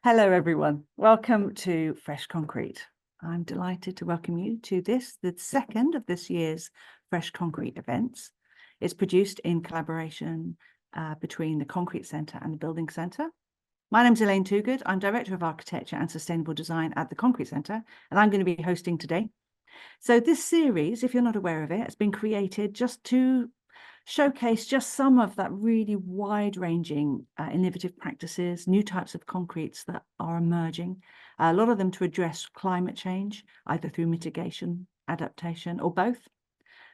Hello, everyone. Welcome to Fresh Concrete. I'm delighted to welcome you to the second of this year's Fresh Concrete events. It's produced in collaboration between the Concrete Centre and the Building Centre. My name's Elaine Toogood. I'm Director of Architecture and Sustainable Design at the Concrete Centre, and I'm going to be hosting today. So this series, if you're not aware of it, has been created just to showcase just some of that really wide-ranging innovative practices, new types of concretes that are emerging, a lot of them to address climate change, either through mitigation, adaptation, or both.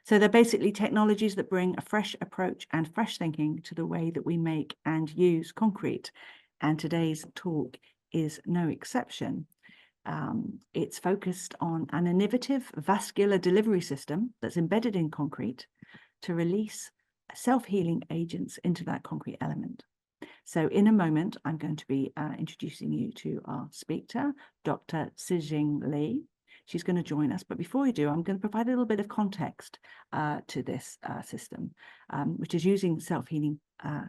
So they're basically technologies that bring a fresh approach and fresh thinking to the way that we make and use concrete. And today's talk is no exception. It's focused on an innovative vascular delivery system that's embedded in concrete to release self-healing agents into that concrete element. So in a moment, I'm going to be introducing you to our speaker, Dr. Zijing Li. She's going to join us. But before we do, I'm going to provide a little bit of context to this system, which is using self-healing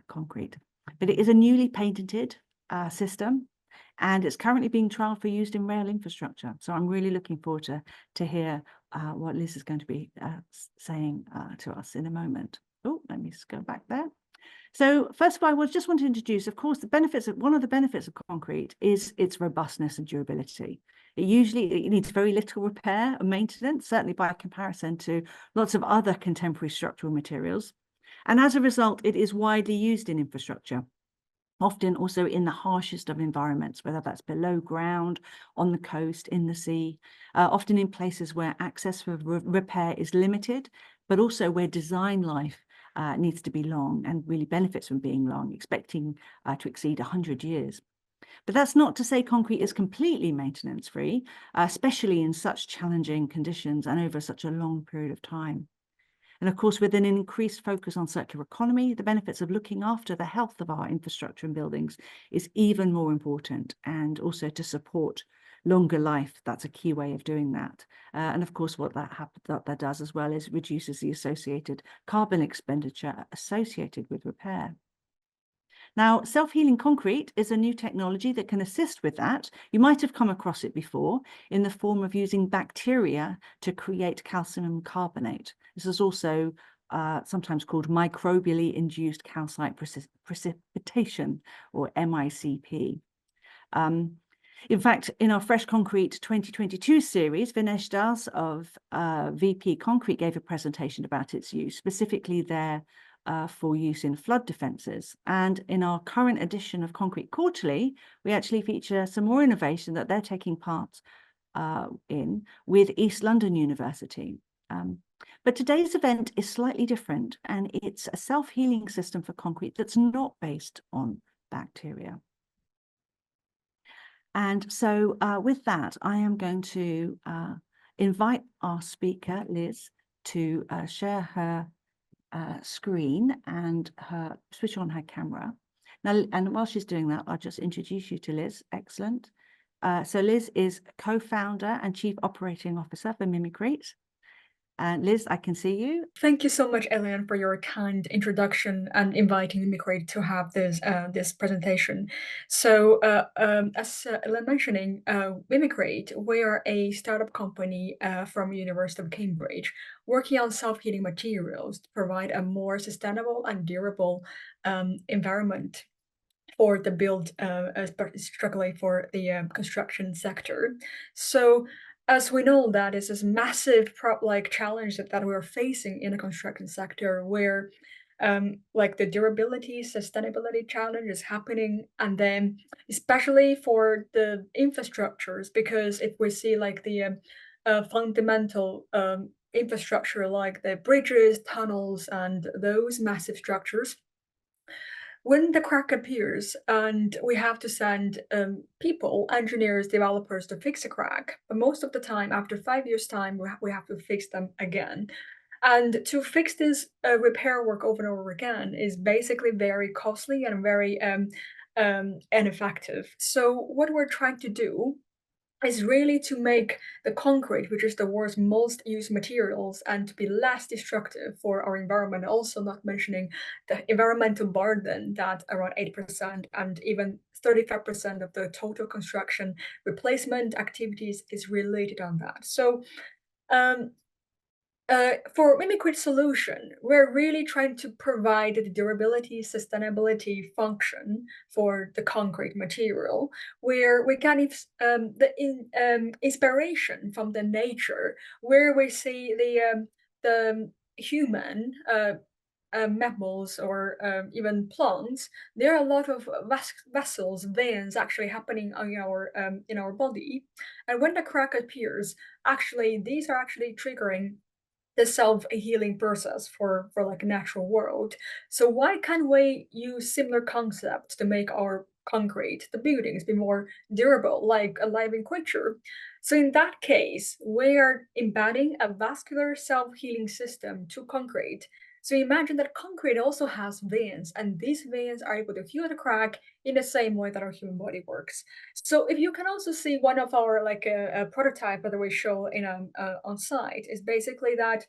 concrete. But it is a newly patented system, and it's currently being trialed for use in rail infrastructure. So I'm really looking forward to hear what Liz is going to be saying to us in a moment. Oh, let me just go back there. So first of all, I just want to introduce, of course, one of the benefits of concrete is its robustness and durability. It needs very little repair and maintenance, certainly by comparison to lots of other contemporary structural materials. And as a result, it is widely used in infrastructure, often also in the harshest of environments, whether that's below ground, on the coast, in the sea, often in places where access for repair is limited, but also where design life needs to be long and really benefits from being long, expecting to exceed 100 years. But that's not to say concrete is completely maintenance-free, especially in such challenging conditions and over such a long period of time. And of course, with an increased focus on circular economy, the benefits of looking after the health of our infrastructure and buildings is even more important, and also to support longer life. That's a key way of doing that. And of course, what that does as well is reduces the associated carbon expenditure associated with repair. Now, self-healing concrete is a new technology that can assist with that. You might have come across it before in the form of using bacteria to create calcium carbonate. This is also sometimes called microbially induced calcite precipitation, or MICP. In fact, in our Fresh Concrete 2022 series, Vinesh Das of VP Concrete gave a presentation about its use, specifically there for use in flood defences. And in our current edition of Concrete Quarterly, we actually feature some more innovation that they're taking part in with East London University. But today's event is slightly different, and it's a self-healing system for concrete that's not based on bacteria. And so with that, I am going to invite our speaker, Liz, to share her screen and switch on her camera. Now, and while she's doing that, I'll just introduce you to Liz. Excellent. So Liz is co-founder and chief operating officer for MimiCrete. Liz, I can see you. Thank you so much, Elaine, for your kind introduction and inviting MimiCrete to have this presentation. So, as Elaine mentioning, MimiCrete, we are a startup company from University of Cambridge, working on self-healing materials to provide a more sustainable and durable environment for the build, particularly for the construction sector. So, as we know, that is this massive challenge that we're facing in the construction sector, where like the durability, sustainability challenge is happening, and then especially for the infrastructures, because if we see like the fundamental infrastructure like the bridges, tunnels, and those massive structures, when the crack appears and we have to send people, engineers, developers to fix a crack, but most of the time, after 5 years' time, we have to fix them again. And to fix this repair work over and over again is basically very costly and very ineffective. So what we're trying to do is really to make the concrete, which is the world's most used materials, and to be less destructive for our environment. Also, not mentioning the environmental burden that around 80% and even 35% of the total construction replacement activities is related on that. So um, for MimiCrete solution, we're really trying to provide the durability, sustainability function for the concrete material, where we get inspiration from the nature, where we see the human mammals or even plants. There are a lot of vessels, veins actually happening on in our body, and when the crack appears, actually these are actually triggering the self-healing process for like a natural world. So why can't we use similar concepts to make our concrete, the buildings, be more durable, like a living creature? So in that case, we are embedding a vascular self-healing system to concrete. So imagine that concrete also has veins, and these veins are able to heal the crack in the same way that our human body works. So if you can also see one of our like a prototype that we show in on site is basically that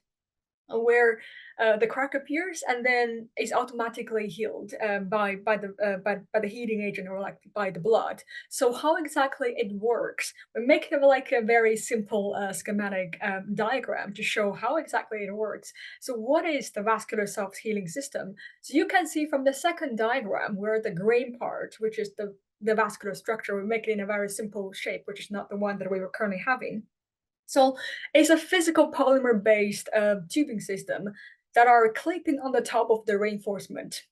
where the crack appears and then is automatically healed by the heating agent or like by the blood. So how exactly it works? We make it like a very simple schematic diagram to show how exactly it works. So what is the vascular self-healing system? So you can see from the second diagram where the green part, which is the vascular structure, we make it in a very simple shape, which is not the one that we were currently having. So it's a physical polymer-based tubing system that are clipping on the top of the reinforcement.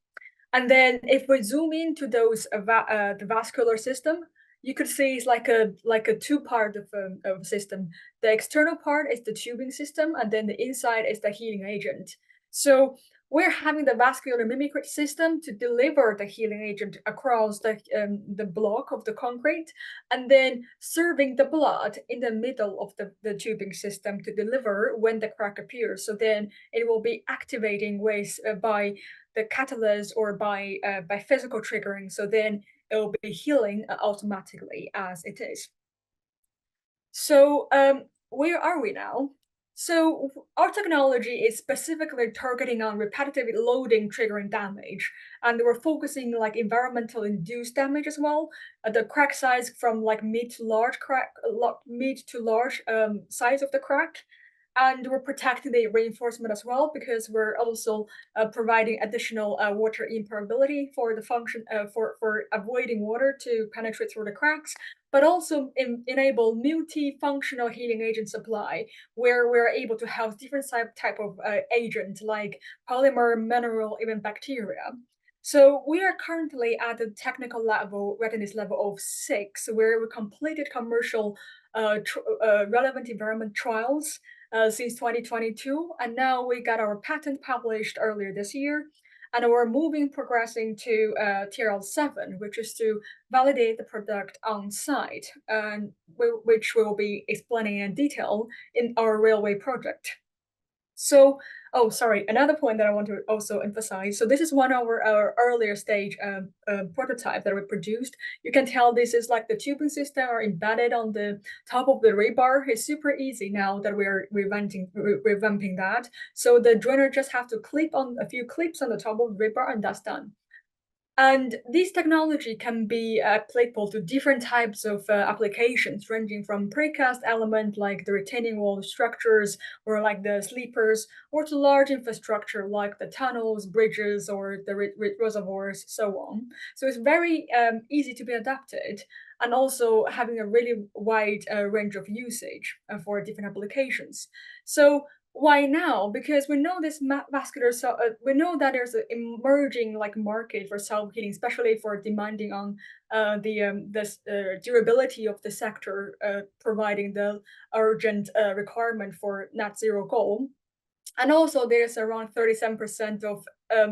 And then if we zoom into those the vascular system, you could see it's like a two-part of system. The external part is the tubing system, and then the inside is the healing agent. So we're having the vascular MimiCrete system to deliver the healing agent across the block of the concrete, and then serving the blood in the middle of the tubing system to deliver when the crack appears. So then it will be activating ways by the catalyst or by physical triggering. So then it will be healing automatically as it is. So where are we now? So our technology is specifically targeting on repetitive loading triggering damage, and we're focusing like environmental induced damage as well. The crack size from like mid to large size of the crack, and we're protecting the reinforcement as well because we're also providing additional water impermeability for the function for avoiding water to penetrate through the cracks, but also enable multifunctional healing agent supply where we're able to have different type of agent like polymer, mineral, even bacteria. So we are currently at the technical level, readiness level of 6, where we completed commercial relevant environment trials since 2022, and now we got our patent published earlier this year, and we're progressing to TRL7, which is to validate the product on site, and which we will be explaining in detail in our railway project. So, oh, sorry, another point that I want to also emphasize. So this is one of our earlier stage prototype that we produced. You can tell this is like the tubing system are embedded on the top of the rebar. It's super easy now that we're revamping that. So the joiner just have to clip on a few clips on the top of the rebar and that's done. And this technology can be applicable to different types of applications, ranging from precast element like the retaining wall structures or like the sleepers, or to large infrastructure like the tunnels, bridges, or the reservoirs, so on. So it's very easy to be adapted, and also having a really wide range of usage for different applications. So why now? Because we know this vascular cell. We know that there's an emerging like market for self-healing, especially for demanding on the durability of the sector, providing the urgent requirement for net zero goal. And also, there's around 37% of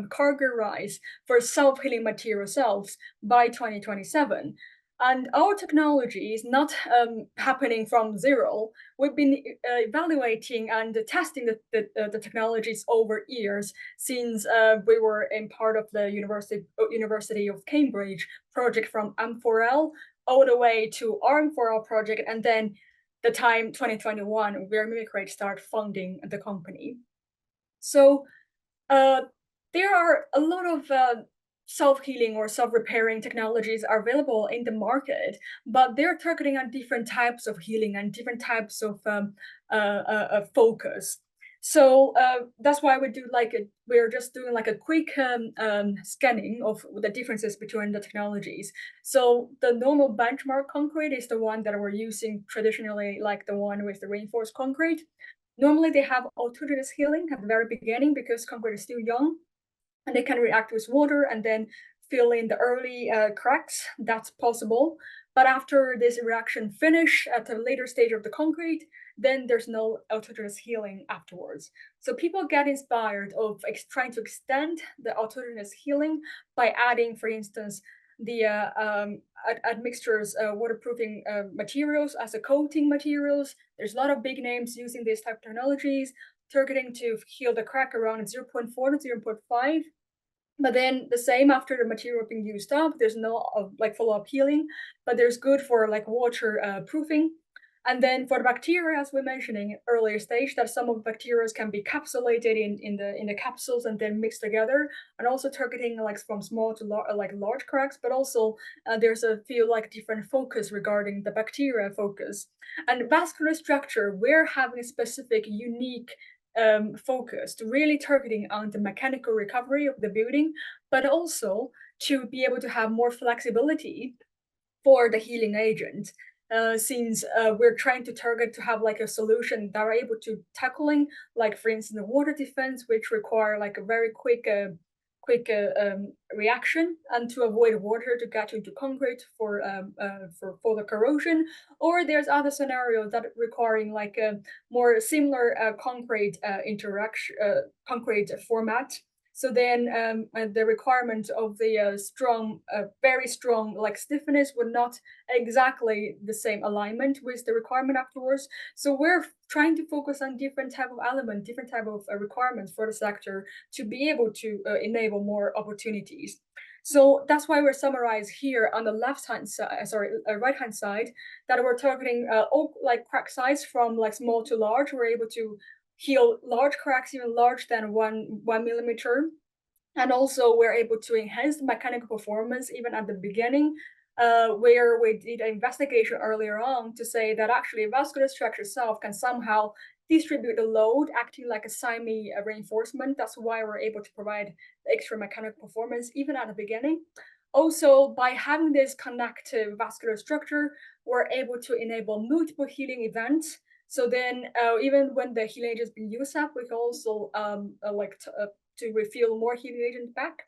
cargo rise for self-healing material cells by 2027. And our technology is not happening from zero. We've been evaluating and testing the technologies over years since we were in part of the University of Cambridge project from M4L, all the way to arm for our project, and then the time 2021 where MimiCrete start funding the company. So uh, there are a lot of self-healing or self-repairing technologies are available in the market, but they're targeting on different types of healing and different types of focus. So that's why we're just doing like a quick scanning of the differences between the technologies. So the normal benchmark concrete is the one that we're using traditionally, like the one with the reinforced concrete. Normally, they have autogenous healing at the very beginning because concrete is still young, and they can react with water and then fill in the early cracks. That's possible. But after this reaction finish at a later stage of the concrete, then there's no autogenous healing afterwards. So people get inspired of trying to extend the autogenous healing by adding, for instance, the admixtures, waterproofing materials as a coating materials. There's a lot of big names using these type of technologies, targeting to heal the crack around 0.4 to 0.5. But then the same after the material being used up, there's no like follow-up healing, but there's good for like water proofing. And then for the bacteria, as we mentioned in earlier stage, that some of the bacteria can be capsulated in the capsules and then mixed together, and also targeting like from small to large cracks. But also there's a few like different focus regarding the bacteria focus. And vascular structure, we're having a specific, unique focused, really targeting on the mechanical recovery of the building, but also to be able to have more flexibility for the healing agent. Since we're trying to target to have like a solution that are able to tackling, like for instance, the water defense, which require like a very quick reaction, and to avoid water to get into concrete for the corrosion. Or there's other scenarios that requiring like a more similar concrete interaction concrete format. So then the requirement of the strong, very strong like stiffness would not exactly the same alignment with the requirement afterwards. So we're trying to focus on different type of element, different type of requirements for the sector to be able to enable more opportunities. So that's why we're summarized here on the left-hand side, right-hand side, that we're targeting all like crack size from like small to large. We're able to heal large cracks, even larger than 1 millimeter. And also we're able to enhance the mechanical performance even at the beginning, where we did an investigation earlier on to say that actually vascular structure itself can somehow distribute the load, acting like a semi reinforcement. That's why we're able to provide the extra mechanical performance even at the beginning. Also, by having this connective vascular structure, we're able to enable multiple healing events. So then, even when the healing agent is being used up, we can also to refill more heating agent back.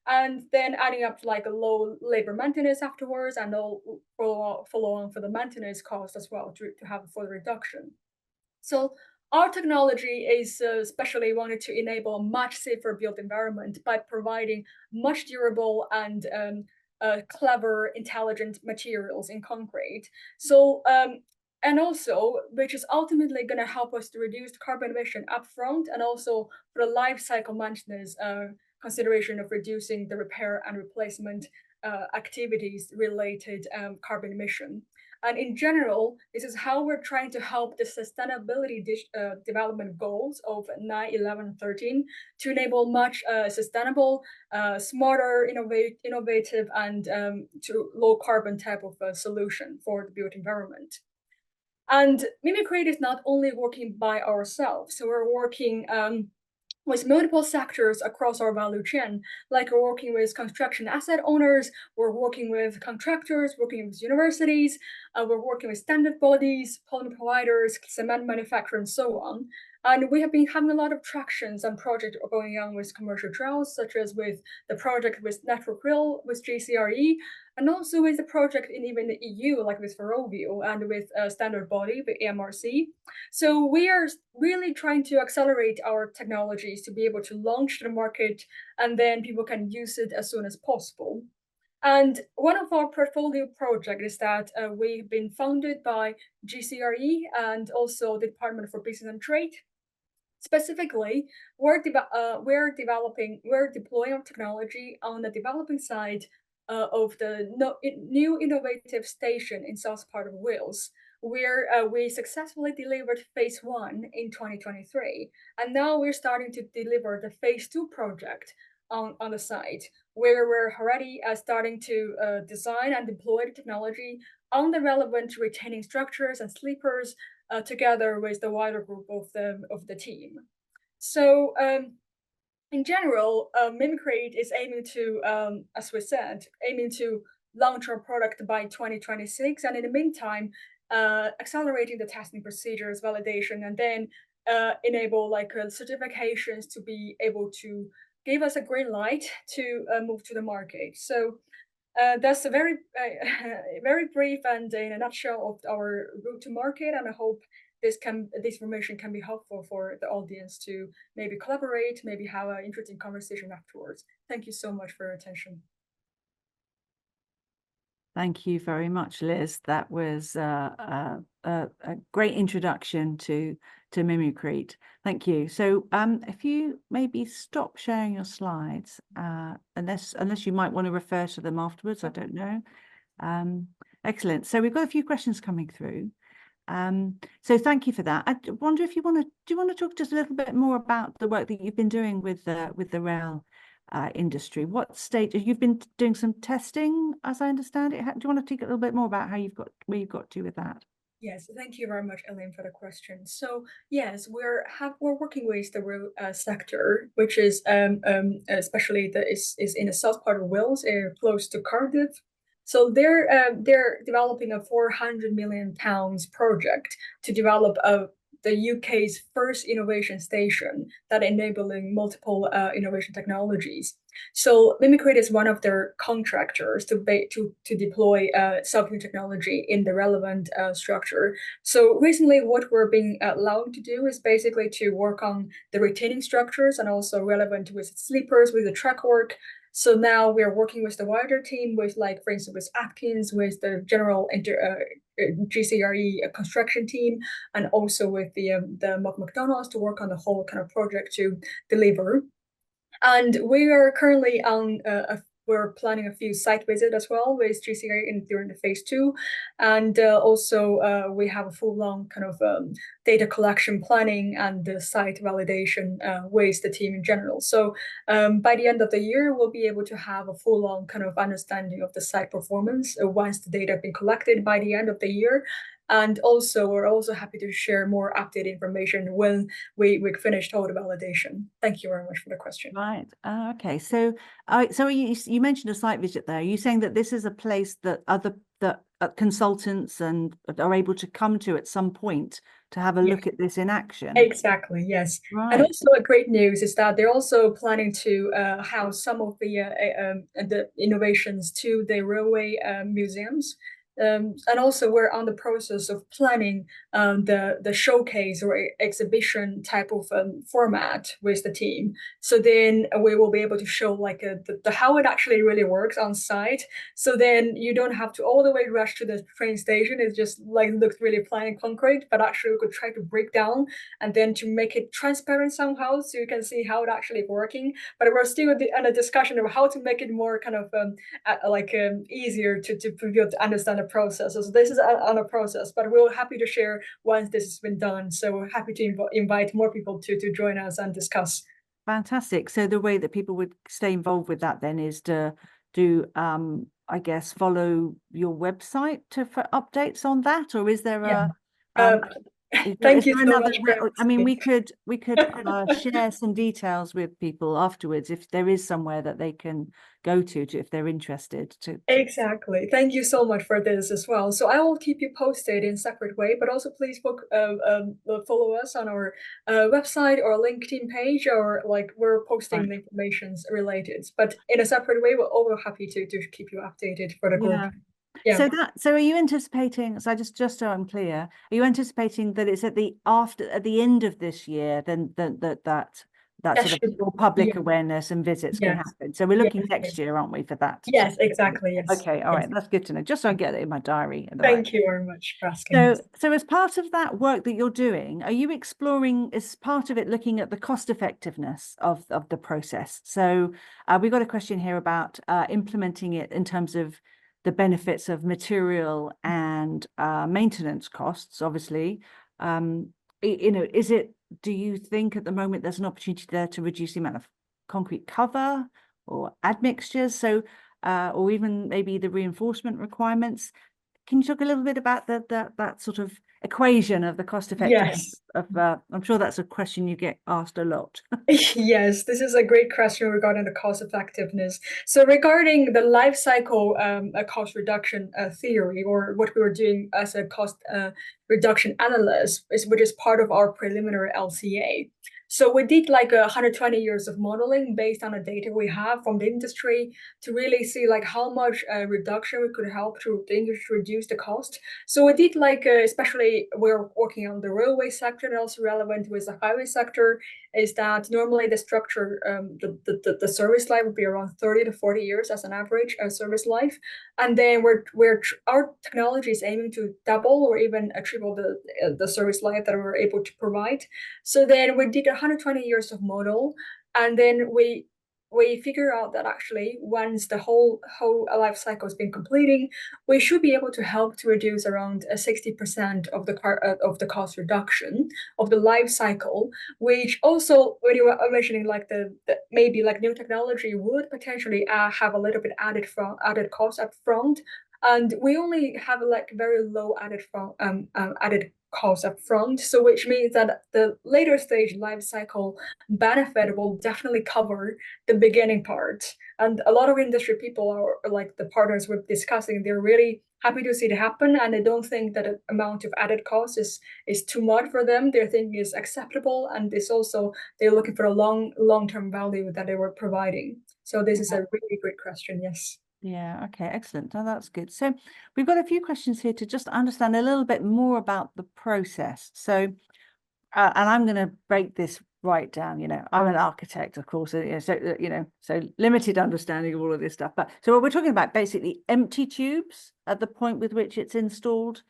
And then adding up to like a low labor maintenance afterwards, and follow on for the maintenance cost as well to have a further reduction. So our technology is especially wanted to enable a much safer built environment by providing much durable and clever, intelligent materials in concrete. So and also, which is ultimately going to help us to reduce carbon emission upfront, and also for the life cycle maintenance consideration of reducing the repair and replacement activities related carbon emission. And in general, this is how we're trying to help the sustainability development goals of 9, 11, 13 to enable much sustainable, smarter, innovative, and to low carbon type of solution for the built environment. And MimiCrete is not only working by ourselves, so we're working with multiple sectors across our value chain, like we're working with construction asset owners, we're working with contractors, working with universities, we're working with standard bodies, polymer providers, cement manufacturers, and so on. And we have been having a lot of tractions and projects going on with commercial trials, such as with the project with Network Rail, with JCRE, and also with the project in even the EU, like with Ferrovio, and with a standard body, the AMRC. So we are really trying to accelerate our technologies to be able to launch to the market, and then people can use it as soon as possible. And one of our portfolio projects is that we've been funded by GCRE and also the Department for Business and Trade. Specifically, we're deploying our technology on the developing side of the new innovative station in south part of Wales, where we successfully delivered phase one in 2023, and now we're starting to deliver the phase two project on the site, where we're already starting to design and deploy the technology on the relevant retaining structures and sleepers together with the wider group of the team. So in general, MimiCrete is aiming to, as we said, aiming to launch our product by 2026, and in the meantime, accelerating the testing procedures, validation, and then enable like certifications to be able to give us a green light to move to the market. So that's a very, very brief and in a nutshell of our route to market, and I hope this information can be helpful for the audience to maybe collaborate, maybe have an interesting conversation afterwards. Thank you so much for your attention. Thank you very much, Liz. That was a great introduction to MimiCrete. Thank you. So if you maybe stop sharing your slides, unless you might want to refer to them afterwards, I don't know. Excellent. So we've got a few questions coming through. So thank you for that. I wonder if do you want to talk just a little bit more about the work that you've been doing with the rail industry? What stage you've been doing some testing, as I understand it? Do you want to talk a little bit more about where you've got to with that? Yes, thank you very much, Elaine, for the question. So yes, we're working with the rail sector, which is especially is in the south part of Wales, close to Cardiff. So they're developing a 400 million pounds project to develop the UK's first innovation station that enabling multiple innovation technologies. So MimiCrete is one of their contractors to deploy self-healing technology in the relevant structure. So recently, what we're being allowed to do is basically to work on the retaining structures and also relevant with sleepers, with the track work. So now we're working with the wider team, with like, for instance, with Atkins, with the general GCRE construction team, and also with the McDonald's to work on the whole kind of project to deliver. And we are currently on we're planning a few site visits as well with GCA during the phase two. And also we have a full-on kind of data collection planning and the site validation with the team in general. So by the end of the year, we'll be able to have a full-on kind of understanding of the site performance once the data have been collected by the end of the year. And also, we're also happy to share more updated information when we finished all the validation. Thank you very much for the question. Right. Okay. So you mentioned a site visit there. Are you saying that this is a place that other consultants and are able to come to at some point to have a look at this in action? Exactly, yes. Right. And also a great news is that they're also planning to house some of the innovations to the railway museums. And also we're on the process of planning the showcase or exhibition type of format with the team. So then we will be able to show like the how it actually really works on site. So then you don't have to all the way rush to the train station. It just like looks really plain and concrete, but actually we could try to break down and then to make it transparent somehow so you can see how it actually working. But we're still in a discussion of how to make it more kind of easier to people to understand the process. So this is on a process, but we're happy to share once this has been done. So we're happy to invite more people to join us and discuss. Fantastic. So the way that people would stay involved with that then is to do, I guess, follow your website for updates on that, or is there Thank you so much. I mean, we could share some details with people afterwards if there is somewhere that they can go to if they're interested. Exactly. Thank you so much for this as well. So I will keep you posted in a separate way, but also please follow us on our website or LinkedIn page, or like we're posting the information related. But in a separate way, we're all happy to keep you updated for the group. Yeah. So are you anticipating, so just so I'm clear, are you anticipating that it's at the end of this year then that that That sort of should, more public yeah, awareness and visits can yes, happen. So we're yes, looking next year, aren't we, for that? yes, exactly, yes, Okay, all yes. right, that's good to know. Just so I get it in my diary at the right. Thank you very much for asking. So as part of that work that you're doing, are you exploring, as part of it, looking at the cost effectiveness of the process? So we've got a question here about implementing it in terms of the benefits of material and maintenance costs, obviously. Do you think at the moment there's an opportunity there to reduce the amount of concrete cover or admixtures? So, or even maybe the reinforcement requirements? Can you talk a little bit about that sort of equation of the cost Yes. effectiveness of, I'm sure that's a question you get asked a lot. Yes, this is a great question regarding the cost effectiveness. So regarding the life cycle cost reduction theory, or what we were doing as a cost reduction analyst, which is part of our preliminary LCA. So we did like 120 years of modeling based on the data we have from the industry to really see like how much reduction we could help to the industry reduce the cost. So we did like, especially we're working on the railway sector and also relevant with the highway sector, is that normally the structure, the service life would be around 30 to 40 years as an average service life. And then our technology is aiming to double or even triple the service life that we're able to provide. So then we did 120 years of model, and then we figure out that actually once the whole life cycle has been completing, we should be able to help to reduce around 60% of the cost reduction of the life cycle, which also when you were mentioning like the maybe like new technology would potentially have a little bit added cost up front, and we only have like very low added cost up front, so which means that the later stage life cycle benefit will definitely cover the beginning part. And a lot of industry people are like the partners we're discussing, they're really happy to see it happen, and they don't think that the amount of added cost is too much for them. Their thinking is acceptable, and it's also they're looking for a long-term value that they were providing. So this is a really great question. Yes. Yeah, okay, excellent. Oh, that's good. So we've got a few questions here to just understand a little bit more about the process. So, and I'm going to break this right down. I'm an architect, of course, so limited understanding of all of this stuff. But so we're talking about basically empty tubes at the point with which it's installed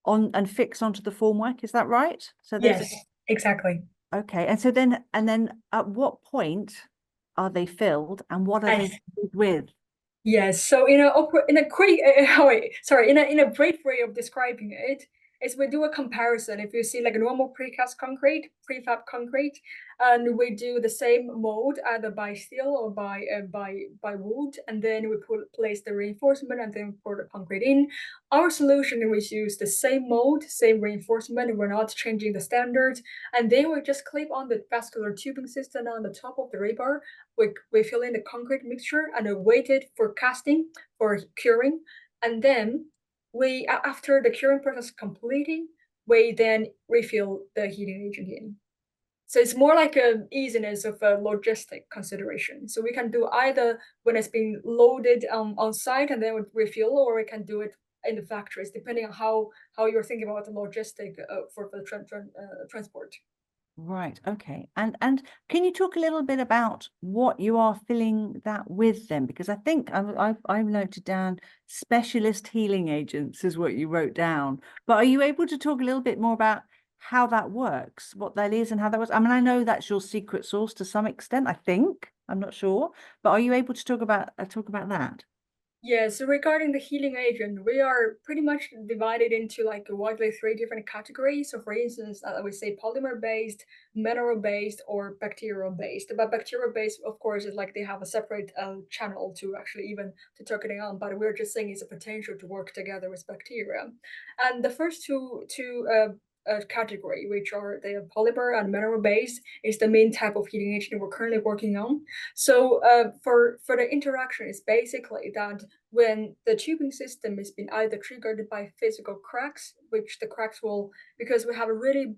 on and fixed onto the formwork. Is that right? So there's Yes, exactly. okay. And so then at what point are they filled and what are they filled with? Yes. So in a quick sorry, in a brief way of describing it is we do a comparison. If you see like a normal precast concrete, prefab concrete, and we do the same mold either by steel or by wood, and then we place the reinforcement and then pour the concrete in. Our solution, we use the same mold, same reinforcement. We're not changing the standards, and then we just clip on the vascular tubing system on the top of the rebar. We fill in the concrete mixture and we wait it for casting, for curing, and then we after the curing process completing, we then refill the heating agent in. So it's more like a easiness of a logistic consideration. So we can do either when it's been loaded on site and then we refill, or we can do it in the factories, depending on how you're thinking about the logistic for the transport. Right. Okay. And can you talk a little bit about what you are filling that with then? Because I think I've noted down specialist healing agents is what you wrote down. But are you able to talk a little bit more about how that works, what that is and how that works? I mean, I know that's your secret sauce to some extent, I think. I'm not sure. But are you able to talk about that? Yeah, so regarding the healing agent, we are pretty much divided into like widely three different categories. So for instance, I would say polymer-based, mineral-based, or bacterial-based. But bacterial-based, of course, is like they have a separate channel to actually even to turn it on. But we're just saying it's a potential to work together with bacteria. And the first two category, which are the polymer and mineral-based, is the main type of heating agent we're currently working on. So for the interaction, it's basically that when the tubing system has been either triggered by physical cracks, which the cracks will, because we have a really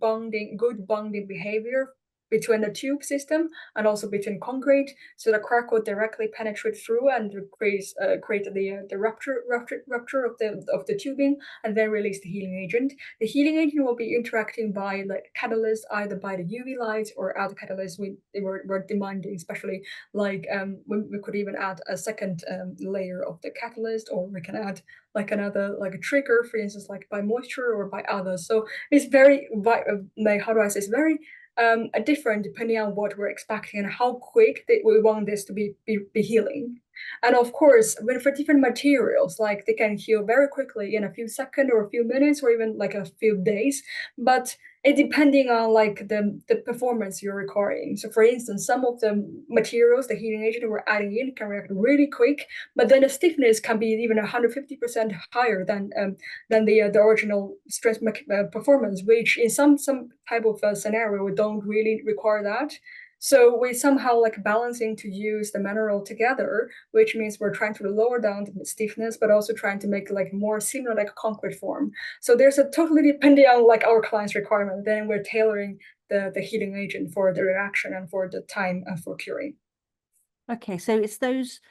good bonding behavior between the tube system and also between concrete. So the crack will directly penetrate through and create the rupture of the tubing, and then release the healing agent. The healing agent will be interacting by like catalyst, either by the UV light or other catalysts we're demanding, especially like we could even add a second layer of the catalyst, or we can add like another like a trigger, for instance, like by moisture or by others. So it's very like, how do I say, it's very different depending on what we're expecting and how quick we want this to be healing. And of course, when for different materials, like they can heal very quickly in a few seconds or a few minutes or even like a few days, but it depending on like the performance you're requiring. So for instance, some of the materials, the healing agent we're adding in can react really quick, but then the stiffness can be even 150% higher than the original strength performance, which in some type of scenario we don't really require that. So we somehow like balancing to use the mineral together, which means we're trying to lower down the stiffness, but also trying to make like more similar like concrete form. So there's a totally depending on like our client's requirement, then we're tailoring the healing agent for the reaction and for the time for curing. Okay, so it's those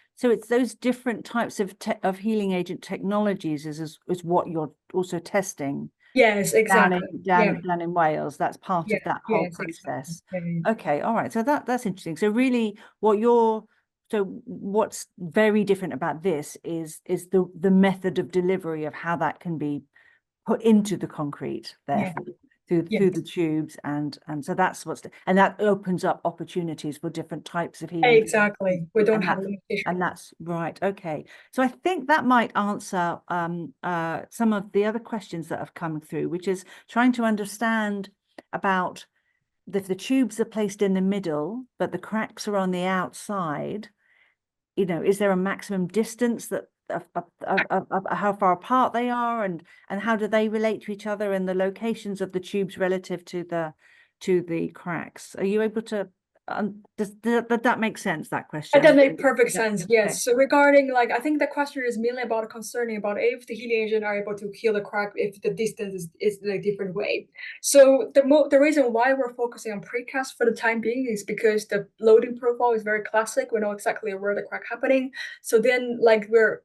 different types of healing agent technologies is what you're also testing Yes, exactly. Yeah. down in Wales. That's part Yeah. of that whole Yes, exactly. process. Yeah. Okay, all right. So that's interesting. So really what's very different about this is the method of delivery of how that can be put into the concrete, Yeah. therefore, through Yes. the tubes, and so that's and that opens up opportunities for different types of healing. Exactly. We don't have a limitation. And that's right. Okay. So I think that might answer some of the other questions that have come through, which is trying to understand about if the tubes are placed in the middle, but the cracks are on the outside, is there a maximum distance that of how far apart they are, and how do they relate to each other, and the locations of the tubes relative to the cracks? Are you able to does that make sense, that question? That makes perfect sense. Okay. Yes. So regarding like, I think the question is mainly about concerning about if the healing agent are able to heal the crack if the distance is in a different way. So the reason why we're focusing on precast for the time being is because the loading profile is very classic. We know exactly where the crack happening. So then like we're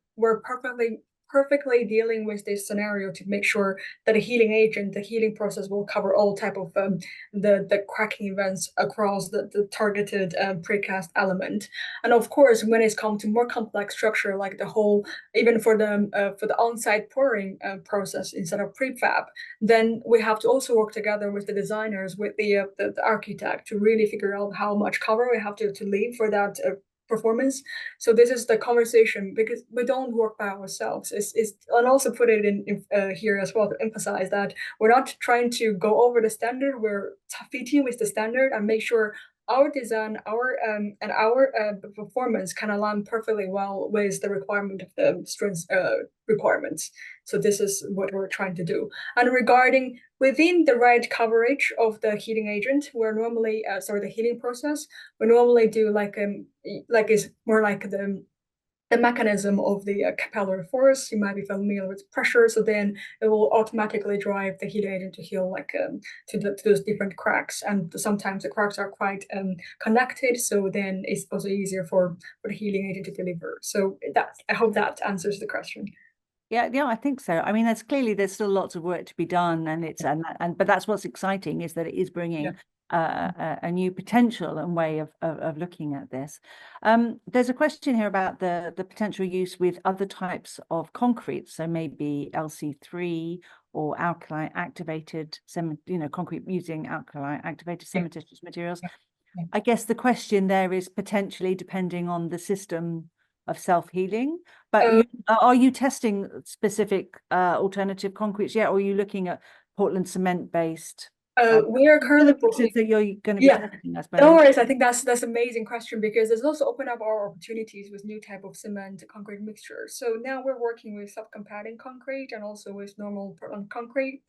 perfectly dealing with this scenario to make sure that the healing agent, the healing process will cover all type of the cracking events across the targeted precast element. And of course, when it's come to more complex structure, like the whole, even for the on-site pouring process instead of prefab, then we have to also work together with the designers, with the architect to really figure out how much cover we have to leave for that performance. So this is the conversation, because we don't work by ourselves. And also put it in here as well to emphasize that we're not trying to go over the standard. We're fitting with the standard and make sure our design, our performance can align perfectly well with the requirement of the strength requirements. So this is what we're trying to do. And regarding within the right coverage of the heating agent, we're normally the healing process, we normally do like it's more like the mechanism of the capillary force. You might be familiar with pressure, so then it will automatically drive the heating agent to heal like to those different cracks. And sometimes the cracks are quite connected, so then it's also easier for the healing agent to deliver. So that, I hope that answers the question. Yeah, I think so. I mean, there's still lots of work to be done, and but that's what's exciting, is that it is bringing a new potential and way of looking at this. There's a question here about the potential use with other types of concrete, so maybe LC3 or alkaline activated concrete using alkaline activated cementitious materials. I guess the question there is potentially depending on the system of self-healing, but are you testing specific alternative concretes yet, or are you looking at Portland cement based? We are currently that you're going to be testing, I suppose. No worries. I think that's amazing question, because it's also opened up our opportunities with new type of cement concrete mixture. So now we're working with self-compacting concrete and also with normal Portland concrete,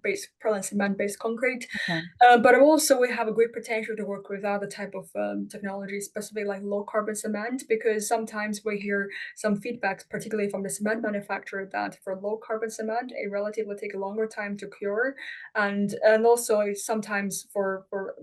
based Portland cement based concrete. Okay. But also we have a great potential to work with other type of technology, specifically like low carbon cement, because sometimes we hear some feedbacks, particularly from the cement manufacturer, that for low carbon cement, it relatively take a longer time to cure, and also also sometimes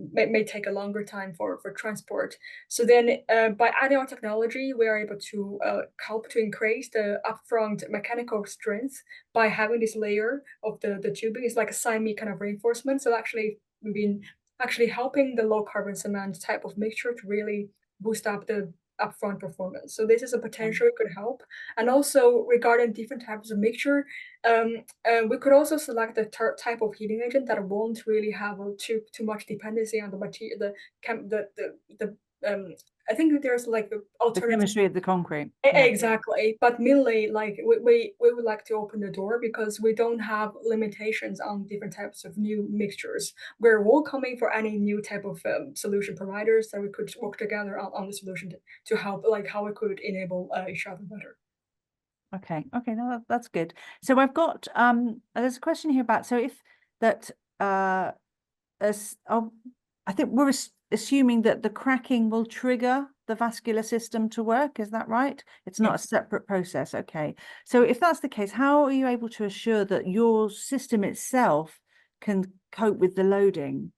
may take a longer time for transport. So then by adding on technology, we are able to help to increase the upfront mechanical strength by having this layer of the tubing. It's like a semi kind of reinforcement. So actually we've been actually helping the low carbon cement type of mixture to really boost up the upfront performance. So this is a potential it could help. And also regarding different types of mixture, we could also select the type of heating agent that won't really have too much dependency on the material, the I think there's like The alternative. chemistry of the concrete. Yeah. Exactly, but mainly like we would like to open the door because we don't have limitations on different types of new mixtures. We're welcoming for any new type of solution providers that we could work together on the solution to help, like how we could enable each other better. Okay. Okay. No, that's good. So I've got there's a question here about, so if that as I think we're assuming that the cracking will trigger the vascular system to work. Is that right? It's not a separate process. Okay. So if that's the case, how are you able to assure that your system itself can cope with the loading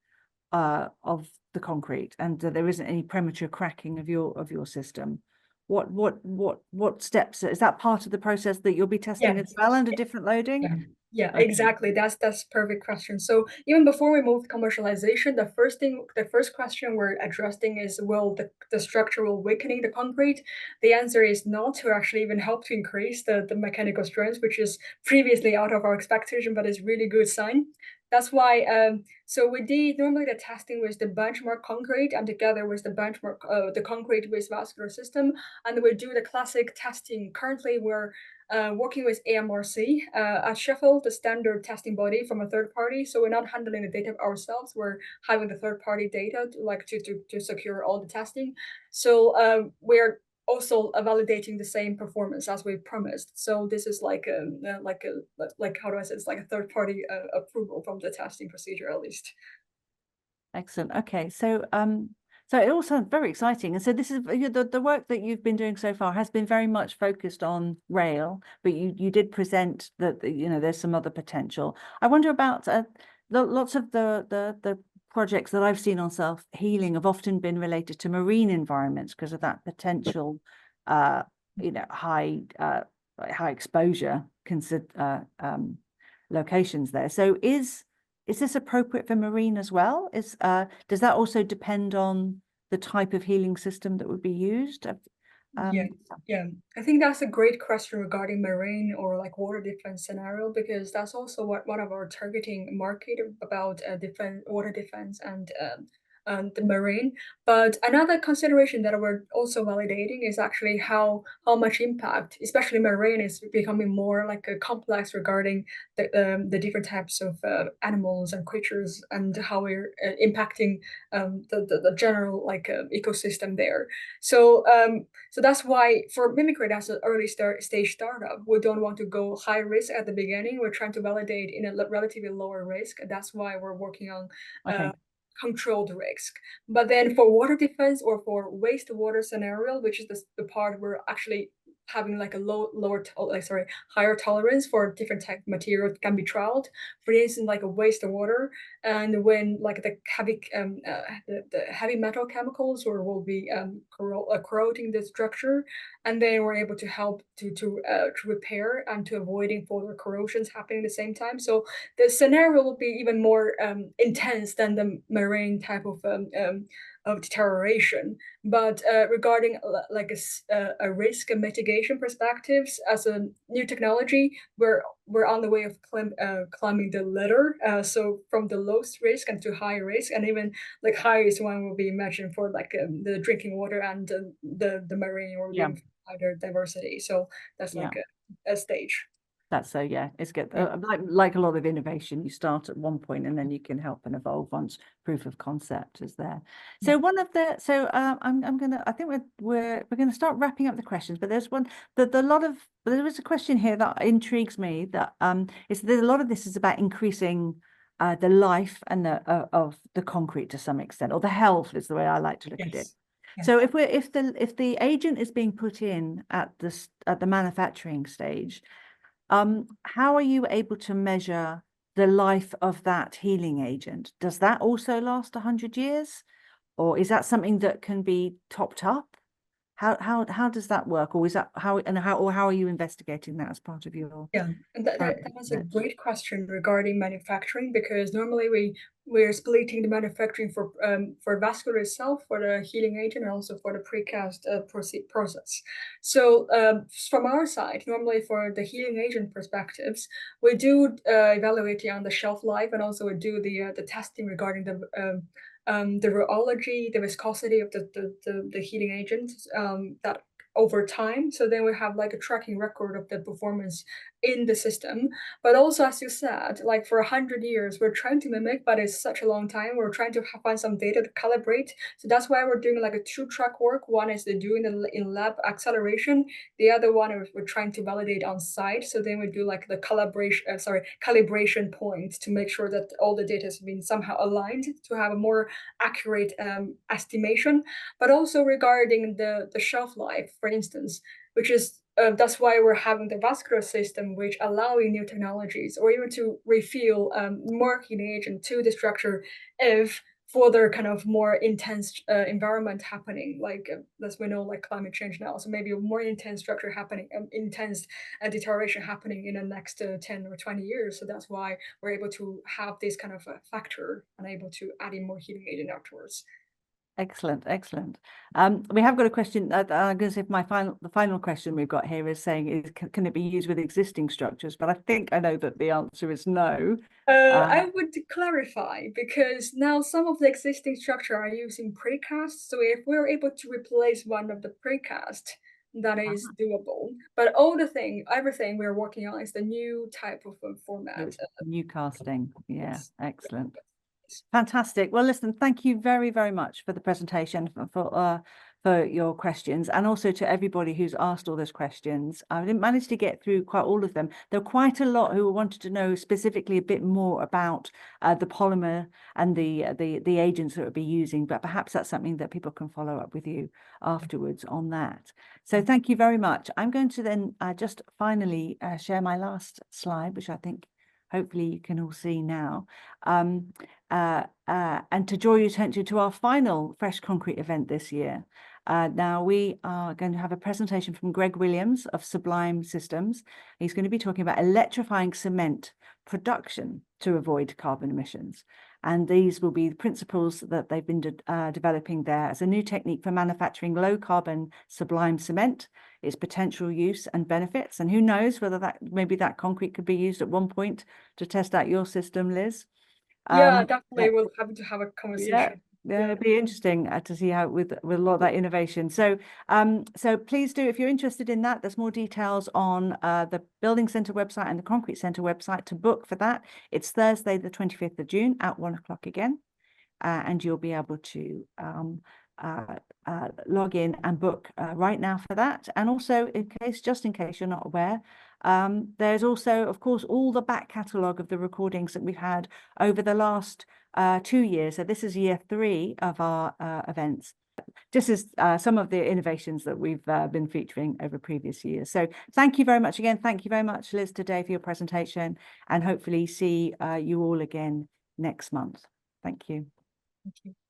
of the concrete and that there isn't any premature cracking of your system? What steps is that part of the process that you'll be testing as well under different loading? Yeah, Okay. exactly. That's perfect question. So even before we move to commercialization, the first question we're addressing is, will the structural weakening the concrete? The answer is not to actually even help to increase the mechanical strength, which is previously out of our expectation, but is really good sign. That's why so we did normally the testing with the benchmark concrete and together with the benchmark the concrete with vascular system, and we do the classic testing. Currently we're working with AMRC at Sheffield, the standard testing body from a third party. So we're not handling the data ourselves. We're having the third party data to secure all the testing. So we're also validating the same performance as we promised. So this is like how do I say, it's like a third party approval from the testing procedure at least. Excellent. Okay, so so it all sounds very exciting, and so this is the work that you've been doing so far has been very much focused on rail, but you did present that there's some other potential. I wonder about lots of the projects that I've seen on self-healing have often been related to marine environments because of that potential high exposure locations there. So is this appropriate for marine as well? Does that also depend on the type of healing system that would be used? Yeah. I think that's a great question regarding marine or like water defense scenario, because that's also one of our targeting market about water defense and the marine. But another consideration that we're also validating is actually how much impact, especially marine, is becoming more like a complex regarding the different types of animals and creatures and how we're impacting the general like ecosystem there. So so that's why for MimiCrete as an early stage startup, we don't want to go high risk at the beginning. We're trying to validate in a relatively lower risk. That's why we're working on controlled risk. But then for water defense or for wastewater scenario, which is the part we're actually having like a higher tolerance for different type of material that can be trialed. For instance, like a wastewater, and when like the heavy metal chemicals or will be corroding the structure, and then we're able to help to repair and to avoiding further corrosions happening at the same time. So the scenario will be even more intense than the marine type of deterioration. But regarding like a risk and mitigation perspectives, as a new technology, we're on the way of climbing the ladder. So from the lowest risk and to high risk, and even like highest one will be imagined for like the drinking water and the marine or biodiversity. So that's like a stage. That's so it's good. Like a lot of innovation, you start at one point and then you can help and evolve once proof of concept is there. So I think we're gonna start wrapping up the questions, but there's one there was a question here that intrigues me that there's a lot of this is about increasing the life and of the concrete to some extent, or the health is the way I like to look at it. So if the agent is being put in at the manufacturing stage, how are you able to measure the life of that healing agent? Does that also last 100 years? Or is that something that can be topped up? How does that work? Or is that how are you investigating that as part of your Yeah, and that was a great question regarding manufacturing, because normally we're splitting the manufacturing for vascular itself, for the healing agent, and also for the precast process. So from our side, normally for the healing agent perspectives, we do evaluating on the shelf life, and also we do the testing regarding the rheology, the viscosity of the healing agent that over time. So then we have like a tracking record of the performance in the system. But also, as you said, like for 100 years, we're trying to mimic, but it's such a long time. We're trying to find some data to calibrate. So that's why we're doing like a two-track work. One is doing the in-lab acceleration. The other one is we're trying to validate on site. So then we do like the calibration point to make sure that all the data has been somehow aligned to have a more accurate estimation. But also regarding the shelf life, for instance, which is that's why we're having the vascular system, which allowing new technologies or even to refill more healing agent to the structure if further kind of more intense environment happening, like as we know, like climate change now. So maybe a more intense structure happening, intense deterioration happening in the next 10 or 20 years. So that's why we're able to have this kind of factor and able to add in more healing agent afterwards. Excellent, excellent. We have got a question. I'm going to say the final question we've got here is saying is can it be used with existing structures? But I think I know that the answer is no. I would clarify, because now some of the existing structure are using precast. So if we're able to replace one of the precast, that is doable. But everything we're working on is the new type of format. New casting. Yeah, Yes. excellent. Fantastic. Well, listen, thank you very, very much for the presentation, for your questions, and also to everybody who's asked all those questions. I didn't manage to get through quite all of them. There were quite a lot who wanted to know specifically a bit more about the polymer and the agents that we'll be using, but perhaps that's something that people can follow up with you afterwards on that. So thank you very much. I'm going to then just finally share my last slide, which I think hopefully you can all see now. And to draw your attention to our final Fresh Concrete event this year. Now we are going to have a presentation from Greg Williams of Sublime Systems. He's going to be talking about electrifying cement production to avoid carbon emissions. And these will be the principles that they've been developing there as a new technique for manufacturing low carbon sublime cement, its potential use and benefits. And who knows whether maybe that concrete could be used at one point to test out your system, Liz. Yeah, definitely. We'll have to have a conversation. Yeah, it'd be interesting to see how with a lot of that innovation. So please do, if you're interested in that, there's more details on the Building Centre website and the Concrete Centre website to book for that. It's Thursday, the 25th of June at 1 o'clock again, and you'll be able to log in and book right now for that. And also, just in case you're not aware, there's also, of course, all the back catalogue of the recordings that we've had over the last 2 years. So this is year 3 of our events. This is some of the innovations that we've been featuring over previous years. So thank you very much again. Thank you very much, Liz, today for your presentation, and hopefully see you all again next month. Thank you. Thank you.